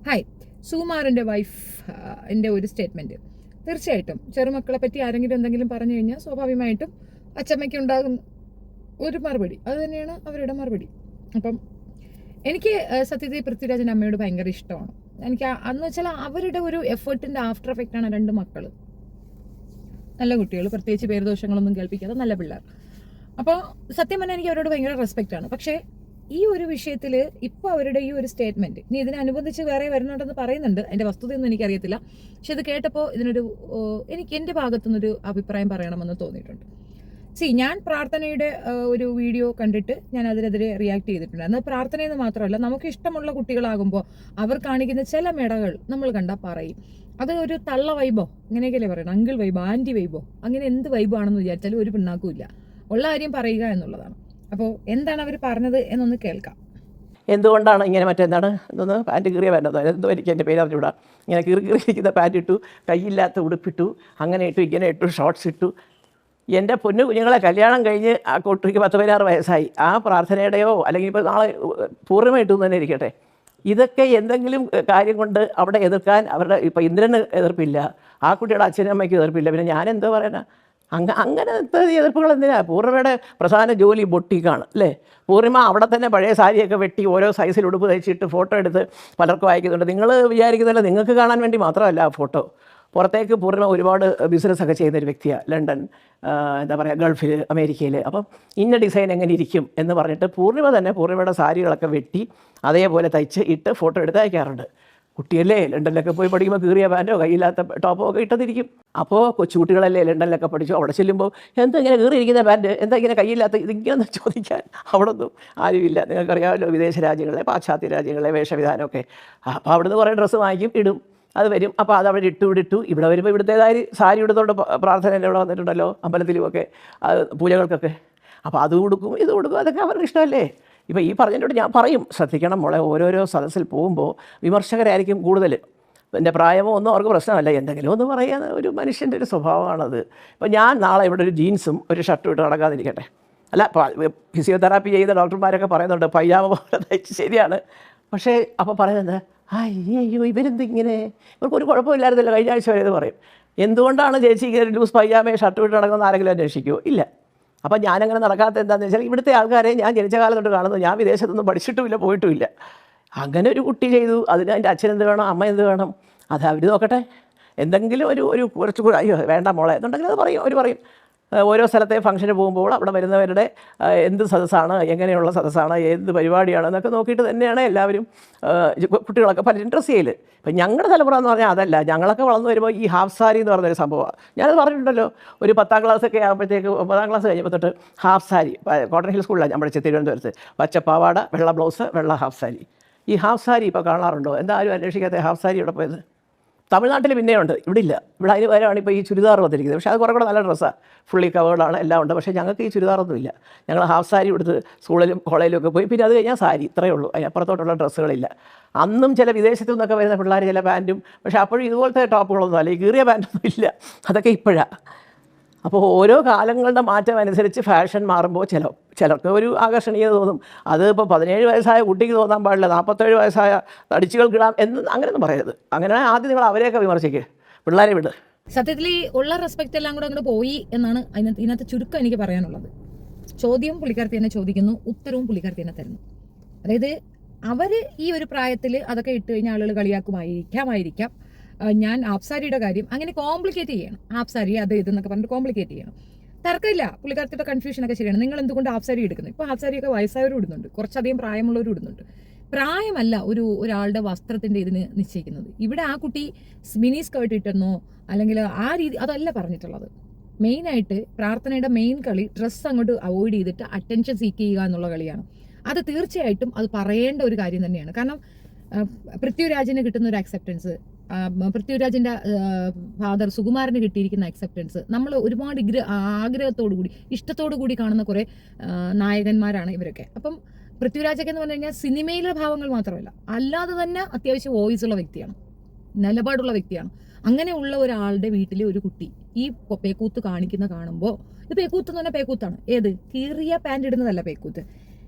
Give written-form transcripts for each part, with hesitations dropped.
Hi, സുകുമാറിൻ്റെ wife എൻ്റെ ഒരു statement. തീർച്ചയായിട്ടും ചെറുമക്കളെ പറ്റി ആരെങ്കിലും എന്തെങ്കിലും പറഞ്ഞു കഴിഞ്ഞാൽ സ്വാഭാവികമായിട്ടും അച്ചമ്മയ്ക്ക് ഉണ്ടാകുന്ന ഒരു മറുപടി അത് തന്നെയാണ് അവരുടെ മറുപടി. അപ്പം എനിക്ക് സത്യത്തിൽ പൃഥ്വിരാജൻ്റെ അമ്മയോട് ഭയങ്കര ഇഷ്ടമാണ്. എനിക്ക് അന്ന് വെച്ചാൽ അവരുടെ ഒരു എഫേർട്ടിൻ്റെ ആഫ്റ്റർ എഫക്റ്റാണ് രണ്ട് മക്കൾ. നല്ല കുട്ടികൾ, പ്രത്യേകിച്ച് പേരുദോഷങ്ങളൊന്നും കേൾപ്പിക്കാതെ നല്ല പിള്ളേർ. അപ്പോൾ സത്യം പറഞ്ഞാൽ എനിക്ക് അവരോട് ഭയങ്കര റെസ്പെക്റ്റാണ്. പക്ഷേ ഈ ഒരു വിഷയത്തിൽ ഇപ്പോൾ അവരുടെ ഈ ഒരു സ്റ്റേറ്റ്മെൻറ്റ് ഇനി ഇതിനനുബന്ധിച്ച് വേറെ വരുന്നുണ്ടെന്ന് പറയുന്നുണ്ട്. അതിൻ്റെ വസ്തുതയൊന്നും എനിക്കറിയത്തില്ല. പക്ഷെ ഇത് കേട്ടപ്പോൾ ഇതിനൊരു എനിക്ക് എൻ്റെ ഭാഗത്തുനിന്നൊരു അഭിപ്രായം പറയണമെന്ന് തോന്നിയിട്ടുണ്ട്. ഞാൻ പ്രാർത്ഥനയുടെ ഒരു വീഡിയോ കണ്ടിട്ട് ഞാൻ അതിനെതിരെ റിയാക്ട് ചെയ്തിട്ടുണ്ട്. എന്നാൽ പ്രാർത്ഥനയെന്ന് മാത്രമല്ല, നമുക്ക് ഇഷ്ടമുള്ള കുട്ടികളാകുമ്പോൾ അവർ കാണിക്കുന്ന ചില മെടകൾ നമ്മൾ കണ്ടാൽ പറയും. അത് ഒരു തള്ള വൈബോ ഇങ്ങനെയൊക്കെയല്ലേ പറയണം, അങ്കിൾ വൈബോ ആൻറ്റി വൈബോ അങ്ങനെ എന്ത് വൈബോ ആണെന്ന് വിചാരിച്ചാലും ഒരു പിണ്ണാക്കും ഇല്ല. ഉള്ള കാര്യം പറയുക എന്നുള്ളതാണ്. അപ്പോൾ എന്താണ് അവർ പറഞ്ഞത് എന്നൊന്ന് കേൾക്കാം. എന്തുകൊണ്ടാണ് ഇങ്ങനെ മറ്റെന്താണ് ഇതൊന്ന് പാൻറ്റ് കീറിയ പാൻറ്റോ എന്തോ എനിക്ക് എൻ്റെ പേര് അറിഞ്ഞൂടാ. ഇങ്ങനെ കീറിയിരിക്കുന്ന പാൻറ്റ് ഇട്ടു, കയ്യില്ലാത്ത ഉടുപ്പിട്ടു, അങ്ങനെ ഇട്ടു, ഇങ്ങനെ ഇട്ടു, ഷോർട്ട്സ് ഇട്ടു. എൻ്റെ പൊന്നു കുഞ്ഞുങ്ങളെ കല്യാണം കഴിഞ്ഞ് ആ കുട്ടിക്ക് 10-16 വയസ്സായി. ആ പ്രാർത്ഥനയുടെയോ അല്ലെങ്കിൽ ഇപ്പോൾ നാളെ പൂർണ്ണിമ ഇട്ടു തന്നെ ഇരിക്കട്ടെ, ഇതൊക്കെ എന്തെങ്കിലും കാര്യം കൊണ്ട് അവിടെ എതിർക്കാൻ അവരുടെ ഇപ്പോൾ ഇന്ദ്രന് എതിർപ്പില്ല, ആ കുട്ടിയുടെ അച്ഛനും അമ്മയ്ക്ക് എതിർപ്പില്ല, പിന്നെ ഞാൻ എന്തോ പറയാനാ? അങ്ങനത്തെ എതിർപ്പുകൾ എന്തിനാണ്? പൂർണ്ണിമയുടെ പ്രധാന ജോലി ബൊട്ടിക്കാണ് അല്ലേ? പൂർണ്ണിമ അവിടെ തന്നെ പഴയ സാരിയൊക്കെ വെട്ടി ഓരോ സൈസിൽ ഉടുപ്പ് തയ്ച്ചിട്ട് ഫോട്ടോ എടുത്ത് പലർക്കും അയക്കുന്നുണ്ട്. നിങ്ങൾ വിചാരിക്കുന്നില്ല, നിങ്ങൾക്ക് കാണാൻ വേണ്ടി മാത്രമല്ല ആ ഫോട്ടോ. പുറത്തേക്ക് പൂർണ്ണിമ ഒരുപാട് ബിസിനസ്സൊക്കെ ചെയ്യുന്നൊരു വ്യക്തിയാണ്. ലണ്ടൻ, എന്താ പറയുക, ഗൾഫിൽ, അമേരിക്കയിൽ. അപ്പം ഇന്ന ഡിസൈൻ എങ്ങനെ ഇരിക്കും എന്ന് പറഞ്ഞിട്ട് പൂർണ്ണിമ തന്നെ പൂർണ്ണിമയുടെ സാരികളൊക്കെ വെട്ടി അതേപോലെ തയ്ച്ച് ഇട്ട് ഫോട്ടോ എടുത്ത് അയക്കാറുണ്ട്. കുട്ടിയല്ലേ, ലണ്ടനിലൊക്കെ പോയി പഠിക്കുമ്പോൾ കീറിയ പാൻറ്റോ കയ്യില്ലാത്ത ടോപ്പോ ഒക്കെ ഇട്ടതിരിക്കും. അപ്പോൾ കൊച്ചുകുട്ടികളല്ലേ ലണ്ടനിലൊക്കെ പഠിച്ചു, അവിടെ ചെല്ലുമ്പോൾ എന്താ ഇങ്ങനെ കീറിയിരിക്കുന്ന പാൻറ്റ്, എന്താ ഇങ്ങനെ കയ്യില്ലാത്ത, ഇതിങ്ങനെ ചോദിക്കാൻ അവിടെ ഒന്നും ആരുമില്ല. നിങ്ങൾക്കറിയാമല്ലോ വിദേശ രാജ്യങ്ങളിലെ, പാശ്ചാത്യ രാജ്യങ്ങളിലെ വേഷവിധാനമൊക്കെ. അപ്പോൾ അവിടുന്ന് കുറേ ഡ്രസ്സ് വാങ്ങിക്കും, ഇടും, അത് വരും. അപ്പോൾ അത് അവിടെ ഇട്ടു. ഇവിടെ വരുമ്പോൾ ഇവിടുത്തേതായ സാരി ഇടുന്നതുകൊണ്ട് പ്രാർത്ഥനയിൽ ഇവിടെ വന്നിട്ടുണ്ടല്ലോ, അമ്പലത്തിലുമൊക്കെ പൂജകൾക്കൊക്കെ. അപ്പോൾ അത് കൊടുക്കും, ഇത് കൊടുക്കും, അതൊക്കെ അവരുടെ ഇഷ്ടമല്ലേ. ഇപ്പോൾ ഈ പറഞ്ഞതിനോട് ഞാൻ പറയും, ശ്രദ്ധിക്കണം മോളെ, ഓരോരോ സദസ്സിൽ പോകുമ്പോൾ വിമർശകരായിരിക്കും കൂടുതൽ. എൻ്റെ പ്രായമോ ഒന്നും അവർക്ക് പ്രശ്നമല്ല, എന്തെങ്കിലും ഒന്ന് പറയുന്ന ഒരു മനുഷ്യൻ്റെ ഒരു സ്വഭാവമാണത്. ഇപ്പോൾ ഞാൻ നാളെ ഇവിടെ ഒരു ജീൻസും ഒരു ഷർട്ടും ഇട്ട് നടക്കാതിരിക്കട്ടെ. അല്ല, ഫിസിയോതെറാപ്പി ചെയ്ത ഡോക്ടർമാരൊക്കെ പറയുന്നുണ്ട് പൈജാമ പോലെ തയ്ച്ച്, ശരിയാണ്. പക്ഷേ അപ്പോൾ പറയുന്നത് അയ്യോ ഇവരെന്തിങ്ങനെ, ഇവർക്കൊരു കുഴപ്പമില്ലായിരുന്നല്ലോ കഴിഞ്ഞ ആഴ്ച വരെ എന്ന് പറയും. എന്തുകൊണ്ടാണ് ചേച്ചി ഇങ്ങനെ ലൂസ് പൈജാമയും ഷർട്ടും ഇട്ട് നടക്കുന്നത് ആരെങ്കിലും അന്വേഷിക്കുമോ? ഇല്ല. അപ്പോൾ ഞാനങ്ങനെ നടക്കാത്ത എന്താണെന്ന് വെച്ചാൽ ഇവിടുത്തെ ആൾക്കാരെ ഞാൻ ജനിച്ച കാലം തൊട്ട് കാണുന്നു. ഞാൻ വിദേശത്തൊന്നും പഠിച്ചിട്ടുമില്ല, പോയിട്ടുമില്ല. അങ്ങനെ ഒരു കുട്ടി ചെയ്തു, അതിന് എൻ്റെ അച്ഛൻ എന്ത് വേണം, അമ്മ എന്ത് വേണം, അത് അവർ നോക്കട്ടെ. എന്തെങ്കിലും ഒരു കുറച്ചുകൂടി അയ്യോ വേണ്ട മോളെ എന്നുണ്ടെങ്കിൽ അത് പറയും. അവർ പറയും. ഓരോ സ്ഥലത്തെ ഫംഗ്ഷന് പോകുമ്പോൾ അവിടെ വരുന്നവരുടെ എന്ത് സദസ്സാണ്, എങ്ങനെയുള്ള സദസ്സാണ്, എന്ത് പരിപാടിയാണ് എന്നൊക്കെ നോക്കിയിട്ട് തന്നെയാണ് എല്ലാവരും കുട്ടികളൊക്കെ പലരും ഡ്രസ്സ് ചെയ്യൽ. ഇപ്പം ഞങ്ങളുടെ തലമുറ എന്ന് പറഞ്ഞാൽ അതല്ല. ഞങ്ങളൊക്കെ വളർന്നു വരുമ്പോൾ ഈ ഹാഫ് സാരി എന്ന് പറഞ്ഞൊരു സംഭവമാണ്. ഞാനത് പറഞ്ഞിട്ടുണ്ടല്ലോ, ഒരു 10ാം ക്ലാസ്സൊക്കെ ആകുമ്പോഴത്തേക്ക്, 9ാം ക്ലാസ് കഴിഞ്ഞപ്പോൾ തൊട്ട് ഹാഫ് സാരി, കോട്ടൺ ഹിൽ സ്കൂളിലാണ് ഞാൻ പഠിച്ചത്, തിരുവനന്തപുരത്ത്. പച്ചപ്പാവാട, വെള്ള ബ്ലൗസ്, വെള്ള ഹാഫ് സാരി. ഈ ഹാഫ് സാരി ഇപ്പോൾ കാണാറുണ്ടോ? എന്താ ആരും അന്വേഷിക്കാത്ത ഹാഫ് സാരി ഇവിടെ പോയത്? തമിഴ്നാട്ടിൽ പിന്നെയുണ്ട്, ഇവിടെ ഇല്ല. ഇവിടെ അതിന് വരെയാണ് ഇപ്പോൾ ഈ ചുരിദാർ വന്നിരിക്കുന്നത്. പക്ഷേ അത് കുറേ കൂടെ നല്ല ഡ്രസ്സാണ്, ഫുള്ളി കവേർഡാണ്, എല്ലാം ഉണ്ട്. പക്ഷേ ഞങ്ങൾക്ക് ഈ ചുരിദാറൊന്നുമില്ല. ഞങ്ങൾ ഹാഫ് സാരി എടുത്ത് സ്കൂളിലും കോളേജിലും ഒക്കെ പോയി, പിന്നെ അത് കഴിഞ്ഞാൽ സാരി, ഇത്രയേ ഉള്ളൂ. അതിനപ്പുറത്തോട്ടുള്ള ഡ്രസ്സുകളില്ല. അന്നും ചില വിദേശത്തു നിന്നൊക്കെ വരുന്ന പിള്ളേർ ചില പാൻറ്റും, പക്ഷേ അപ്പോഴും ഇതുപോലത്തെ ടോപ്പുകളൊന്നും അല്ല, ഈ കീറിയ പാൻറ്റൊന്നും ഇല്ല. അതൊക്കെ ഇപ്പോഴാണ്. അപ്പോൾ ഓരോ കാലങ്ങളുടെ മാറ്റം അനുസരിച്ച് ഫാഷൻ മാറുമ്പോൾ ചിലർക്ക് ഒരു ആകർഷണീയത തോന്നും. അത് ഇപ്പോൾ 17 വയസ്സായ കുട്ടിക്ക് തോന്നാൻ പാടില്ല, 47 വയസ്സായ തടിച്ചുകൾക്കിടാം എന്ന് അങ്ങനെയൊന്നും പറയരുത്. അങ്ങനെ ആദ്യം നിങ്ങൾ അവരെയൊക്കെ വിമർശിക്കുക, പിള്ളേരെ വിട്. സത്യത്തിൽ ഉള്ള റെസ്പെക്റ്റ് എല്ലാം കൂടെ അങ്ങോട്ട് പോയി എന്നാണ് ഇതിനകത്ത് ചുരുക്കം എനിക്ക് പറയാനുള്ളത്. ചോദ്യം പുള്ളിക്കാരത്തി തന്നെ ചോദിക്കുന്നു, ഉത്തരവും പുള്ളിക്കാരത്തി തന്നെ തരുന്നു. അതായത് അവർ ഈ ഒരു പ്രായത്തിൽ അതൊക്കെ ഇട്ട് കഴിഞ്ഞാൽ ആളുകൾ കളിയാക്കുമായിരിക്കാം. ഞാൻ ആപ്സാരിയുടെ കാര്യം അങ്ങനെ കോംപ്ലിക്കേറ്റ് ചെയ്യണം. ആപ്സാരി അത് ഇതെന്നൊക്കെ പറഞ്ഞിട്ട് കോംപ്ലിക്കേറ്റ് ചെയ്യണം. തർക്കമില്ല, പുള്ളിക്കാരത്തിയുടെ കൺഫ്യൂഷനൊക്കെ ശരിയാണ്. നിങ്ങൾ എന്തുകൊണ്ട് ആപ്സാരി എടുക്കുന്നത്? ഇപ്പോൾ ആപ്സാരിയൊക്കെ വയസ്സായവരും ഇടുന്നുണ്ട്, കുറച്ചധികം പ്രായമുള്ളവരും ഇടുന്നുണ്ട്. പ്രായമല്ല ഒരാളുടെ വസ്ത്രത്തിൻ്റെ ഇതിന് നിശ്ചയിക്കുന്നത്. ഇവിടെ ആ കുട്ടി മിനി സ്കേർട്ട് ഇട്ടെന്നോ അല്ലെങ്കിൽ ആ രീതി അതല്ല പറഞ്ഞിട്ടുള്ളത്. മെയിനായിട്ട് പ്രാർത്ഥനയുടെ മെയിൻ കളി ഡ്രസ്സ് അങ്ങോട്ട് അവോയ്ഡ് ചെയ്തിട്ട് അറ്റൻഷൻ സീക്ക് ചെയ്യുക എന്നുള്ള കളിയാണ്. അത് തീർച്ചയായിട്ടും അത് പറയേണ്ട ഒരു കാര്യം തന്നെയാണ്. കാരണം പൃഥ്വിരാജിന് കിട്ടുന്ന ഒരു അക്സെപ്റ്റൻസ്, പൃഥ്വിരാജിൻ്റെ ഫാദർ സുകുമാരന് കിട്ടിയിരിക്കുന്ന അക്സെപ്റ്റൻസ്, നമ്മൾ ഒരുപാട് ആഗ്രഹത്തോടു കൂടി ഇഷ്ടത്തോടു കൂടി കാണുന്ന കുറേ നായകന്മാരാണ് ഇവരൊക്കെ. അപ്പം പൃഥ്വിരാജൊക്കെ എന്ന് പറഞ്ഞു കഴിഞ്ഞാൽ സിനിമയിലെ ഭാവങ്ങൾ മാത്രമല്ല, അല്ലാതെ തന്നെ അത്യാവശ്യം വോയിസ് ഉള്ള വ്യക്തിയാണ്, നിലപാടുള്ള വ്യക്തിയാണ്. അങ്ങനെയുള്ള ഒരാളുടെ വീട്ടിൽ ഒരു കുട്ടി ഈ പേക്കൂത്ത് കാണുമ്പോൾ, ഇത് പേക്കൂത്ത് എന്ന് പറഞ്ഞാൽ പേക്കൂത്താണ്. ഏത് കീറിയ പാൻറ് ഇടുന്നതല്ല പേക്കൂത്ത്.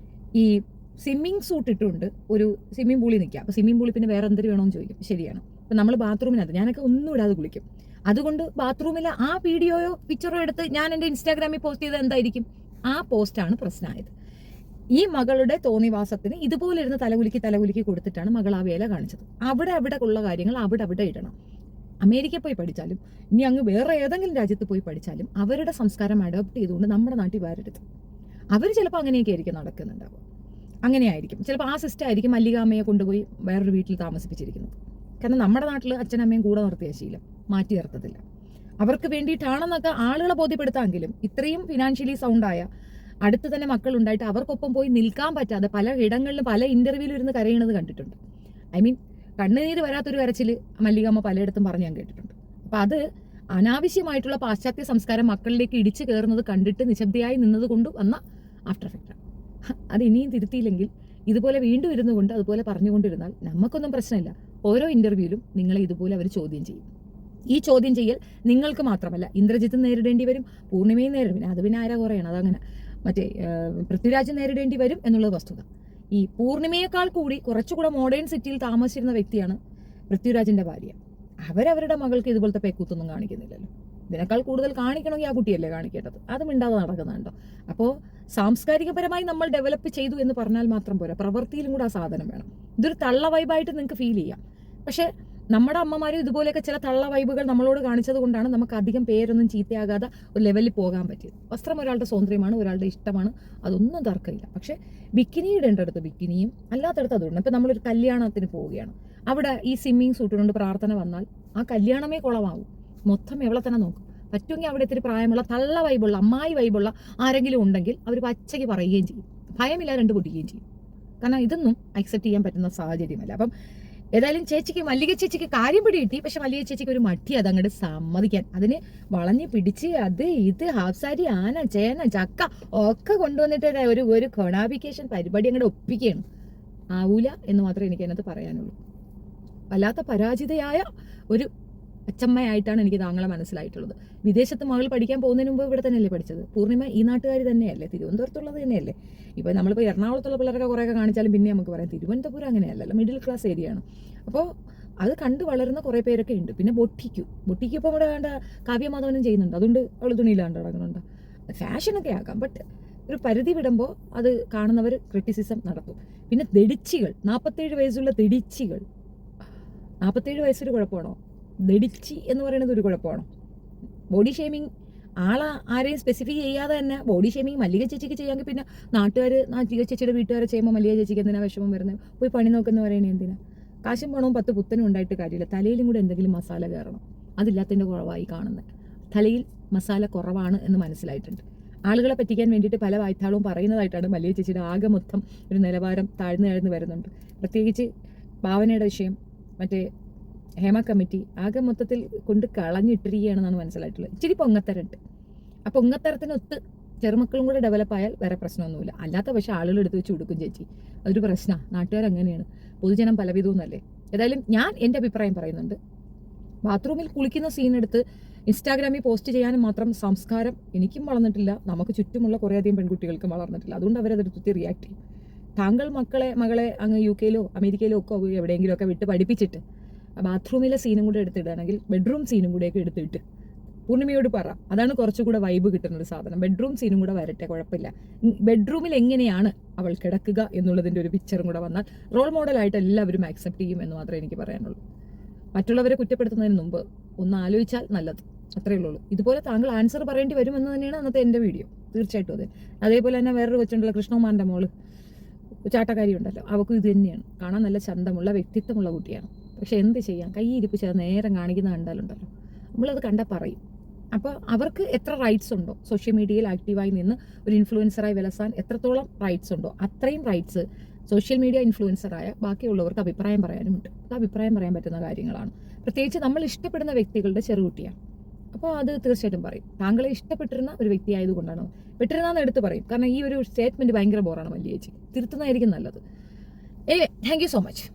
ഈ സ്വിമ്മിങ് സൂട്ട് ഇട്ടുകൊണ്ട് ഒരു സ്വിമ്മിംഗ് പൂളിൽ നിൽക്കുക. അപ്പോൾ സ്വിമ്മിംഗ് പൂളിൽ പിന്നെ വേറെ എന്തൊരു വേണമെന്ന് ചോദിക്കും. ശരിയാണ്. അപ്പോൾ നമ്മൾ ബാത്റൂമിനകത്ത് ഞാനൊക്കെ ഒന്നും ഇടാതെ കുളിക്കും. അതുകൊണ്ട് ബാത്റൂമിൽ ആ വീഡിയോയോ പിക്ചറോ എടുത്ത് ഞാൻ എൻ്റെ ഇൻസ്റ്റാഗ്രാമിൽ പോസ്റ്റ് ചെയ്തത് എന്തായിരിക്കും? ആ പോസ്റ്റാണ് പ്രശ്നമായത്. ഈ മകളുടെ തോന്നിവാസത്തിന് ഇതുപോലെ ഇരുന്ന് തലകുലുക്കി കൊടുത്തിട്ടാണ് മകൾ ആ വേല കാണിച്ചത്. അവിടെ ഉള്ള കാര്യങ്ങൾ അവിടെ ഇടണം. അമേരിക്ക പോയി പഠിച്ചാലും ഇനി അങ്ങ് വേറെ ഏതെങ്കിലും രാജ്യത്ത് പോയി പഠിച്ചാലും അവരുടെ സംസ്കാരം അഡോപ്റ്റ് ചെയ്തുകൊണ്ട് നമ്മുടെ നാട്ടിൽ വരരുത്. അവർ ചിലപ്പോൾ അങ്ങനെയൊക്കെ ആയിരിക്കും നടക്കുന്നുണ്ടാവുക. അങ്ങനെയായിരിക്കും ചിലപ്പോൾ ആ സിസ്റ്റം ആയിരിക്കും മല്ലികാമ്മയെ കൊണ്ടുപോയി വേറൊരു വീട്ടിൽ താമസിപ്പിച്ചിരിക്കുന്നത്. കാരണം നമ്മുടെ നാട്ടിൽ അച്ഛനമ്മയും കൂടെ നിർത്തിയ ശീലം മാറ്റി നിർത്തത്തില്ല. അവർക്ക് വേണ്ടിയിട്ടാണെന്നൊക്കെ ആളുകളെ ബോധ്യപ്പെടുത്താമെങ്കിലും ഇത്രയും ഫിനാൻഷ്യലി സൗണ്ടായ അടുത്ത് തന്നെ മക്കളുണ്ടായിട്ട് അവർക്കൊപ്പം പോയി നിൽക്കാൻ പറ്റാതെ പല ഇടങ്ങളിലും പല ഇന്റർവ്യൂവിലും ഇരുന്ന് കരയണത് കണ്ടിട്ടുണ്ട്. ഐ മീൻ കണ്ണുനീര് വരാത്തൊരു കരച്ചിൽ മല്ലികാമ്മ പലയിടത്തും പറഞ്ഞ് ഞാൻ കേട്ടിട്ടുണ്ട്. അപ്പം അത് അനാവശ്യമായിട്ടുള്ള പാശ്ചാത്യ സംസ്കാരം മക്കളിലേക്ക് ഇടിച്ചു കയറുന്നത് കണ്ടിട്ട് നിശബ്ദയായി നിന്നത് കൊണ്ട് വന്ന ആഫ്റ്റർ എഫക്റ്റാണ്. അത് ഇനിയും തിരുത്തിയില്ലെങ്കിൽ ഇതുപോലെ വീണ്ടും ഇരുന്നുകൊണ്ട് അതുപോലെ പറഞ്ഞുകൊണ്ടിരുന്നാൽ നമുക്കൊന്നും പ്രശ്നമില്ല. ഓരോ ഇന്റർവ്യൂവിലും നിങ്ങളെ ഇതുപോലെ അവർ ചോദ്യം ചെയ്യും. ഈ ചോദ്യം ചെയ്യൽ നിങ്ങൾക്ക് മാത്രമല്ല, ഇന്ദ്രജിത്ത് നേരിടേണ്ടി വരും, പൂർണിമയും നേരിടും. അത് പിന്നെ ആരാ കുറയണം, അതങ്ങനെ മറ്റേ പൃഥ്വിരാജ് നേരിടേണ്ടി വരും എന്നുള്ളത് വസ്തുത. ഈ പൂർണിമയേക്കാൾ കൂടി കുറച്ചുകൂടെ മോഡേൺ സിറ്റിയിൽ താമസിച്ചിരുന്ന വ്യക്തിയാണ് പൃഥ്വിരാജിന്റെ ഭാര്യ. അവരവരുടെ മകൾക്ക് ഇതുപോലത്തെ പേക്കൂത്തൊന്നും കാണിക്കുന്നില്ലല്ലോ. ഇതിനേക്കാൾ കൂടുതൽ കാണിക്കണമെങ്കിൽ ആ കുട്ടിയല്ലേ കാണിക്കേണ്ടത്. അത് മിണ്ടാതെ നടക്കുന്നുണ്ടോ? അപ്പോൾ സാംസ്കാരികപരമായി നമ്മൾ ഡെവലപ്പ് ചെയ്തു എന്ന് പറഞ്ഞാൽ മാത്രം പോരാ, പ്രവൃത്തിയിലും കൂടെ ആ സാധനം വേണം. ഇതൊരു തള്ള വൈബായിട്ട് നിങ്ങൾക്ക് ഫീൽ ചെയ്യാം. പക്ഷേ നമ്മുടെ അമ്മമാരും ഇതുപോലെയൊക്കെ ചില തള്ള വൈബുകൾ നമ്മളോട് കാണിച്ചത് കൊണ്ടാണ് നമുക്ക് അധികം പേരൊന്നും ചീത്തയാകാതെ ഒരു ലെവലിൽ പോകാൻ പറ്റിയത്. വസ്ത്രം ഒരാളുടെ സ്വാതന്ത്ര്യമാണ്, ഒരാളുടെ ഇഷ്ടമാണ്, അതൊന്നും തർക്കമില്ല. പക്ഷേ ബിക്കിനി ഇടേണ്ടടുത്ത് ബിക്കിനിയും അല്ലാത്തടത്ത് അതുകൊണ്ട്. ഇപ്പം നമ്മളൊരു കല്യാണത്തിന് പോവുകയാണ്, അവിടെ ഈ സ്വിമ്മിങ് സൂട്ടുകൊണ്ട് പ്രാർത്ഥന വന്നാൽ ആ കല്യാണമേ കുളമാവും. മൊത്തം എവിടെ തന്നെ നോക്കും. പറ്റുമെങ്കിൽ അവിടെ ഇത്തിരി പ്രായമുള്ള തള്ള വൈബുള്ള അമ്മായി വൈബുള്ള ആരെങ്കിലും ഉണ്ടെങ്കിൽ അവർ പച്ചയ്ക്ക് പറയുകയും ചെയ്യും, ഭയമില്ല, രണ്ട് പൊട്ടിക്കുകയും ചെയ്യും. കാരണം ഇതൊന്നും അക്സെപ്റ്റ് ചെയ്യാൻ പറ്റുന്ന സാഹചര്യമല്ല. അപ്പം ഏതായാലും ചേച്ചിക്ക്, മല്ലിക ചേച്ചിക്ക് കാര്യം പിടി കിട്ടി. പക്ഷെ മല്ലിക ചേച്ചിക്ക് ഒരു മടി അത് അങ്ങോട്ട് സമ്മതിക്കാൻ. അതിന് വളഞ്ഞ് പിടിച്ച് അത് ഇത് ഹാഫ് സാരി, ആന, ചേന, ചക്ക ഒക്കെ കൊണ്ടുവന്നിട്ട് ഒരു കൊണാബിക്കേഷൻ പരിപാടി അങ്ങോട്ട് ഒപ്പിക്കുകയാണ്. ആവൂല എന്ന് മാത്രമേ എനിക്ക് അതിനകത്ത് പറയാനുള്ളൂ. വല്ലാത്ത പരാജിതയായ ഒരു അച്ചമ്മയായിട്ടാണ് എനിക്ക് താങ്കളെ മനസ്സിലായിട്ടുള്ളത്. വിദേശത്ത് മകൾ പഠിക്കാൻ പോകുന്നതിന് മുമ്പ് ഇവിടെ തന്നെയല്ലേ പഠിച്ചത്? പൂർണിമ ഈ നാട്ടുകാർ തന്നെയല്ലേ, തിരുവനന്തപുരത്തുള്ളത് തന്നെയല്ലേ. ഇപ്പോൾ നമ്മളിപ്പോൾ എറണാകുളത്തുള്ള പിള്ളേരൊക്കെ കുറേയൊക്കെ കാണിച്ചാലും പിന്നെ നമുക്ക് പറയാം തിരുവനന്തപുരം അങ്ങനെയല്ലല്ലോ, മിഡിൽ ക്ലാസ് ഏരിയയാണ്. അപ്പോൾ അത് കണ്ടു വളരുന്ന കുറേ പേരൊക്കെ ഉണ്ട്. പിന്നെ ബൊട്ടിക്കിപ്പോൾ ഇവിടെ വേണ്ട കാവ്യമാധവനും ചെയ്യുന്നുണ്ട്, അതുകൊണ്ട് അവൾ തുണിയില്ലാണ്ട് നടക്കുന്നുണ്ട്. ഫാഷനൊക്കെ ആക്കാം, ബട്ട് ഒരു പരിധി വിടുമ്പോൾ അത് കാണുന്നവർ ക്രിറ്റിസിസം നടത്തും. പിന്നെ ദടിച്ചികൾ, 47 വയസ്സുള്ള ദടിച്ചികൾ. 47 വയസ്സൊരു കുഴപ്പമാണോ? ദടിച്ചി എന്ന് പറയുന്നത് ഒരു കുഴപ്പമാണോ? ബോഡി ഷേമിങ് ആരെയും സ്പെസിഫൈ ചെയ്യാതെ തന്നെ ബോഡി ഷേമിങ് മല്ലിക ചേച്ചിക്ക് ചെയ്യാമെങ്കിൽ പിന്നെ മല്ലിക ചേച്ചിയുടെ വീട്ടുകാരെ ചെയ്യുമ്പോൾ മല്ലിക ചേച്ചിക്ക് എന്തിനാ വിഷമം വരുന്നത്? പോയി പണി നോക്കുന്ന പറയുന്നത് എന്തിനാ? കാശും പണവും 10 പുത്തനും ഉണ്ടായിട്ട് കാര്യമില്ല. തലയിലും കൂടെ എന്തെങ്കിലും മസാല കയറണം. അതില്ലാത്തതിൻ്റെ കുറവായി കാണുന്നത്. തലയിൽ മസാല കുറവാണ് എന്ന് മനസ്സിലായിട്ടുണ്ട്. ആളുകളെ പറ്റിക്കാൻ വേണ്ടിയിട്ട് പല വായ്ത്താളവും പറയുന്നതായിട്ടാണ് മല്ലിക ചേച്ചിയുടെ ആകെ മൊത്തം ഒരു നിലവാരം താഴ്ന്നു വരുന്നുണ്ട്. പ്രത്യേകിച്ച് ഭാവനയുടെ വിഷയം, മറ്റേ ഹേമ കമ്മിറ്റി ആകെ മൊത്തത്തിൽ കൊണ്ട് കളഞ്ഞിട്ടിരിക്കുകയാണെന്നാണ് മനസ്സിലായിട്ടുള്ളത്. ഇച്ചിരി പൊങ്ങത്തരണ്ട്. ആ പൊങ്ങത്തരത്തിനൊത്ത് ചെറുമക്കളും കൂടെ ഡെവലപ്പായാൽ വേറെ പ്രശ്നമൊന്നുമില്ല. അല്ലാത്ത പക്ഷേ ആളുകൾ എടുത്ത് വെച്ച് കൊടുക്കും ചേച്ചി, അതൊരു പ്രശ്നമാണ്. നാട്ടുകാരങ്ങനെയാണ്, പൊതുജനം പലവിധമെന്നല്ലേ. ഏതായാലും ഞാൻ എൻ്റെ അഭിപ്രായം പറയുന്നുണ്ട്. ബാത്റൂമിൽ കുളിക്കുന്ന സീനെടുത്ത് ഇൻസ്റ്റാഗ്രാമിൽ പോസ്റ്റ് ചെയ്യാനും മാത്രം സംസ്കാരം എനിക്കും വളർന്നിട്ടില്ല, നമുക്ക് ചുറ്റുമുള്ള കുറേയധികം പെൺകുട്ടികൾക്കും വളർന്നിട്ടില്ല. അതുകൊണ്ട് അവരതെടുത്ത് റിയാക്ട് ചെയ്യും. താങ്കൾ മകളെ അങ്ങ് UK-ലോ അമേരിക്കയിലോ ഒക്കെ എവിടെയെങ്കിലുമൊക്കെ വിട്ട് പഠിപ്പിച്ചിട്ട് ബാത്റൂമിലെ സീനും കൂടെ എടുത്തിടുകയാണെങ്കിൽ ബെഡ്റൂം സീനും കൂടെയൊക്കെ എടുത്തിട്ട് പൂർണിമയോട് പറ. അതാണ് കുറച്ചുകൂടെ വൈബ് കിട്ടുന്ന ഒരു സാധനം. ബെഡ്റൂം സീനും കൂടെ വരട്ടെ, കുഴപ്പമില്ല. ബെഡ്റൂമിൽ എങ്ങനെയാണ് അവൾ കിടക്കുക എന്നുള്ളതിൻ്റെ ഒരു പിക്ചറും കൂടെ വന്നാൽ റോൾ മോഡലായിട്ട് എല്ലാവരും ആക്സെപ്റ്റ് ചെയ്യും എന്ന് മാത്രമേ എനിക്ക് പറയാനുള്ളൂ. മറ്റുള്ളവരെ കുറ്റപ്പെടുത്തുന്നതിന് മുമ്പ് ഒന്ന് ആലോചിച്ചാൽ നല്ലത്, അത്രയേ ഉള്ളൂ. ഇതുപോലെ താങ്കൾ ആൻസർ പറയേണ്ടി വരുമെന്ന് തന്നെയാണ് അന്നത്തെ എൻ്റെ വീഡിയോ. തീർച്ചയായിട്ടും അതെ. അതേപോലെ തന്നെ വേറൊരു കൊച്ചുണ്ടല്ലോ, കൃഷ്ണകുമാറിൻ്റെ മോള്, ചാട്ടക്കാരി ഉണ്ടല്ലോ, അവൾക്കും ഇത് തന്നെയാണ്. കാണാൻ നല്ല ചന്തമുള്ള വ്യക്തിത്വമുള്ള കുട്ടിയാണ്. പക്ഷെ എന്ത് ചെയ്യാം, കൈയിരിപ്പ് ചെയ്ത് നേരം കാണിക്കുന്ന കണ്ടാലുണ്ടല്ലോ, നമ്മളത് കണ്ടാൽ പറയും. അപ്പോൾ അവർക്ക് എത്ര റൈറ്റ്സ് ഉണ്ടോ സോഷ്യൽ മീഡിയയിൽ ആക്റ്റീവായി നിന്ന് ഒരു ഇൻഫ്ലുവൻസറായി വിലസാൻ എത്രത്തോളം റൈറ്റ്സ് ഉണ്ടോ അത്രയും റൈറ്റ്സ് സോഷ്യൽ മീഡിയ ഇൻഫ്ലുവൻസറായ ബാക്കിയുള്ളവർക്ക് അഭിപ്രായം പറയാനുമുണ്ട്. അത് അഭിപ്രായം പറയാൻ പറ്റുന്ന കാര്യങ്ങളാണ്. പ്രത്യേകിച്ച് നമ്മൾ ഇഷ്ടപ്പെടുന്ന വ്യക്തികളുടെ ചെറുകുട്ടിയാണ്. അപ്പോൾ അത് തീർച്ചയായിട്ടും പറയും. താങ്കളെ ഇഷ്ടപ്പെട്ടിരുന്ന ഒരു വ്യക്തി ആയതുകൊണ്ടാണ് പെട്ടിരുന്നാന്ന് എടുത്ത് പറയും. കാരണം ഈ ഒരു സ്റ്റേറ്റ്മെൻറ്റ് ഭയങ്കര ബോറാണ് മല്ലിക ചേച്ചി, തിരുത്തുന്നതായിരിക്കും നല്ലത്. Thank you so much.